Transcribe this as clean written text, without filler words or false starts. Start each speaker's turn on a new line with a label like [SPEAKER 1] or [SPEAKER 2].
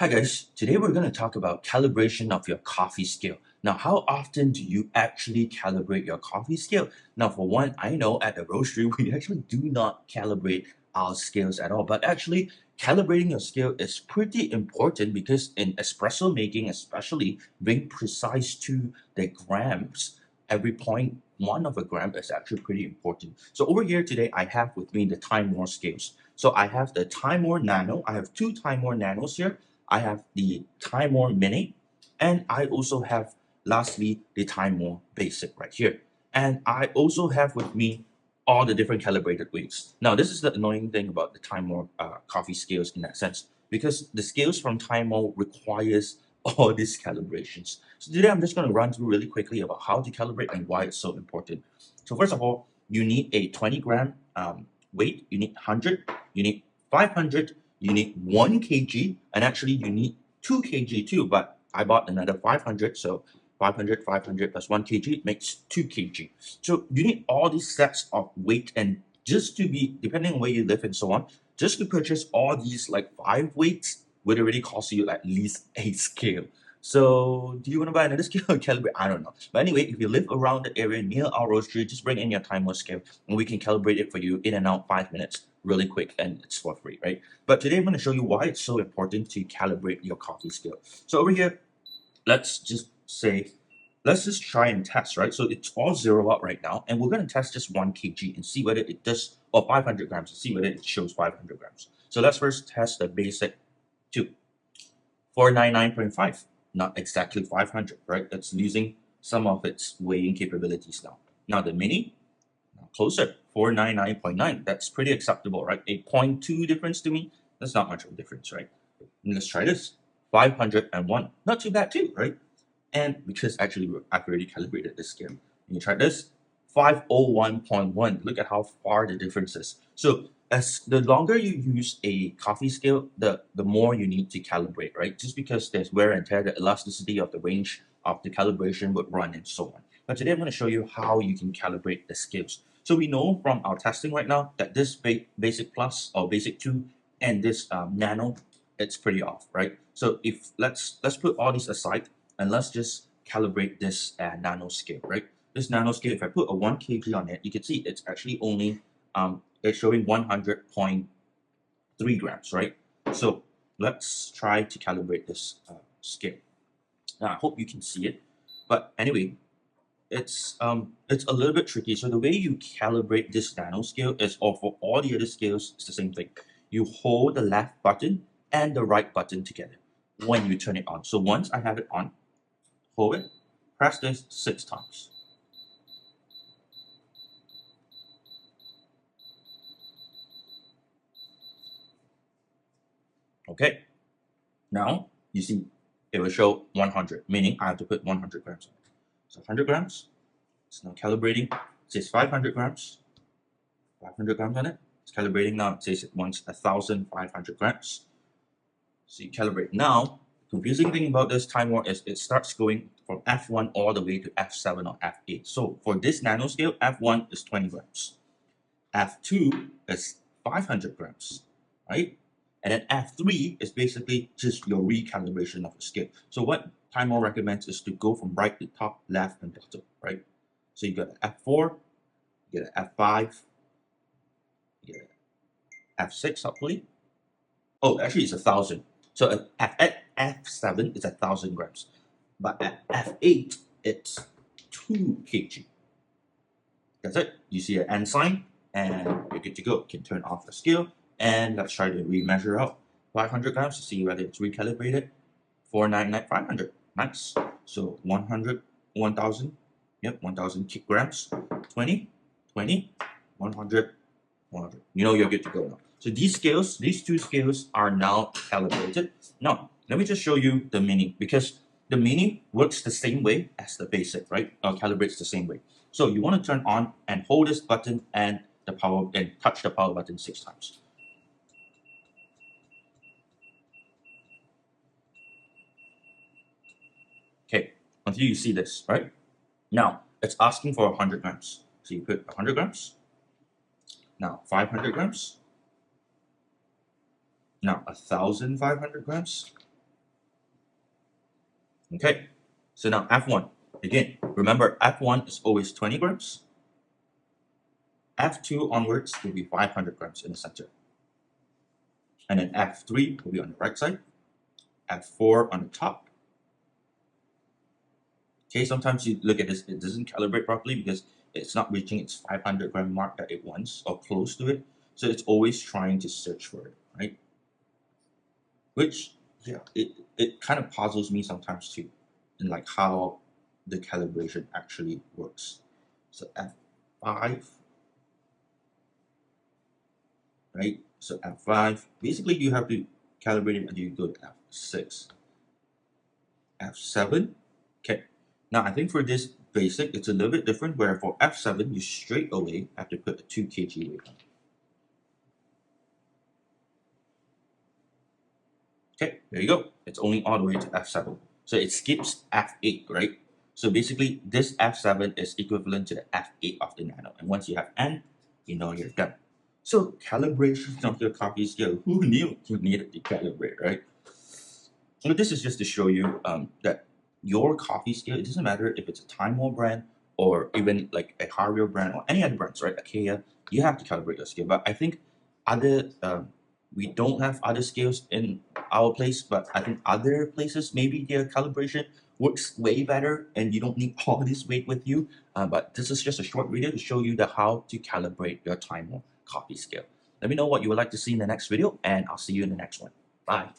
[SPEAKER 1] Hi guys, today we're going to talk about calibration of your coffee scale. Now, how often do you actually calibrate your coffee scale? Now, for one, I know at the roastery, we actually do not calibrate our scales at all, but actually calibrating your scale is pretty important because in espresso making, especially being precise to the grams, every point one of a gram is actually pretty important. So over here today, I have with me the Timemore scales. So I have the Timemore Nano. I have two Timemore Nanos here. I have the Timemore Mini, and I also have, lastly, the Timemore Basic right here. And I also have with me all the different calibrated weights. Now, this is the annoying thing about the Timemore coffee scales in that sense, because the scales from Timemore requires all these calibrations. So today I'm just going to run through really quickly about how to calibrate and why it's so important. So first of all, you need a 20 gram weight, you need 100, you need 500, you need 1 kg, and actually you need 2 kg too, but I bought another 500, so 500 plus 1 kg makes 2 kg. So you need all these sets of weight, and just to be, depending on where you live and so on, just to purchase all these like 5 weights would already cost you at least a scale. So do you want to buy another scale or calibrate? I don't know. But anyway, if you live around the area near our roastery, just bring in your Timemore scale and we can calibrate it for you in and out 5 minutes, really quick, and it's for free, right? But today I'm going to show you why it's so important to calibrate your coffee scale. So over here, let's just try and test, right? So it's all zero out right now, and we're going to test just 1 kg and see whether it does, or 500 grams, and see whether it shows 500 grams. So let's first test the basic 2. 499.5, not exactly 500, right? It's losing some of its weighing capabilities now. Now the mini, closer, 499.9. That's pretty acceptable, right? A 0.2 difference to me, that's not much of a difference, right? And let's try this, 501. Not too bad too, right? And because actually I've already calibrated this scale. And you try this, 501.1. Look at how far the difference is. So as the longer you use a coffee scale, the more you need to calibrate, right? Just because there's wear and tear, the elasticity of the range of the calibration would run and so on. But today I'm going to show you how you can calibrate the scales. So we know from our testing right now that this basic plus or basic 2 and this nano, it's pretty off, right? So if let's put all these aside and let's just calibrate this nano scale, right? This nano scale, if I put a 1 kg on it, you can see it's actually only it's showing 100.3 grams, right? So let's try to calibrate this scale. Now I hope you can see it, but anyway, it's a little bit tricky. So the way you calibrate this nano scale is, or for all the other scales, it's the same thing. You hold the left button and the right button together when you turn it on. So once I have it on, hold it, press this 6 times. Okay, now you see it will show 100, meaning I have to put 100 grams on it. So 100 grams, it's now calibrating, it says 500 grams, 500 grams on it. It's calibrating now, it says it wants 1,500 grams. So you calibrate now. The confusing thing about this Timemore is it starts going from F1 all the way to F7 or F8. So for this nanoscale, F1 is 20 grams. F2 is 500 grams, right? And then F3 is basically just your recalibration of the scale. So what Timemore recommends is to go from right to top, left, and bottom, right? So you got an F4, you get an F5, you get an F6, hopefully. Oh, actually, it's 1,000. So at F7, it's 1,000 grams. But at F8, it's 2 kg. That's it. You see an N sign, and you're good to go. You can turn off the scale, and let's try to remeasure out 500 grams to see whether it's recalibrated. 499, 500. Nice. So 100, 1,000. Yep, 1,000 grams. 20, 20, 100, 100. You know you're good to go now. So these scales, these two scales are now calibrated. Now, let me just show you the mini, because the mini works the same way as the basic, right? Calibrates the same way. So you want to turn on and hold this button and the power and touch the power button 6 times. Okay, until you see this, right? Now, it's asking for 100 grams. So you put 100 grams. Now, 500 grams. Now, 1,500 grams. Okay, so now F1. Again, remember F1 is always 20 grams. F2 onwards will be 500 grams in the center. And then F3 will be on the right side. F4 on the top. Okay, sometimes you look at this, it doesn't calibrate properly because it's not reaching its 500 gram mark that it wants or close to it. So it's always trying to search for it, right? Which, yeah, it kind of puzzles me sometimes too, in like how the calibration actually works. So F5, right? So F5, basically you have to calibrate it until you go to F6. F7, okay. Now I think for this basic, it's a little bit different where for F7, you straight away have to put a 2 kg weight on. Okay, there you go. It's only all the way to F7. So it skips F8, right? So basically, this F7 is equivalent to the F8 of the nano. And once you have N, you know you're done. So calibration of your copy scale, who knew you needed to calibrate, right? So this is just to show you that your coffee scale, it doesn't matter if it's a Timemore brand or even like a Hario brand or any other brands, right? Acacia, you have to calibrate your scale. But I think other we don't have other scales in our place, but I think other places maybe their calibration works way better and you don't need all this weight with you. But this is just a short video to show you the how to calibrate your Timemore coffee scale. Let me know what you would like to see in the next video, and I'll see you in the next one. Bye.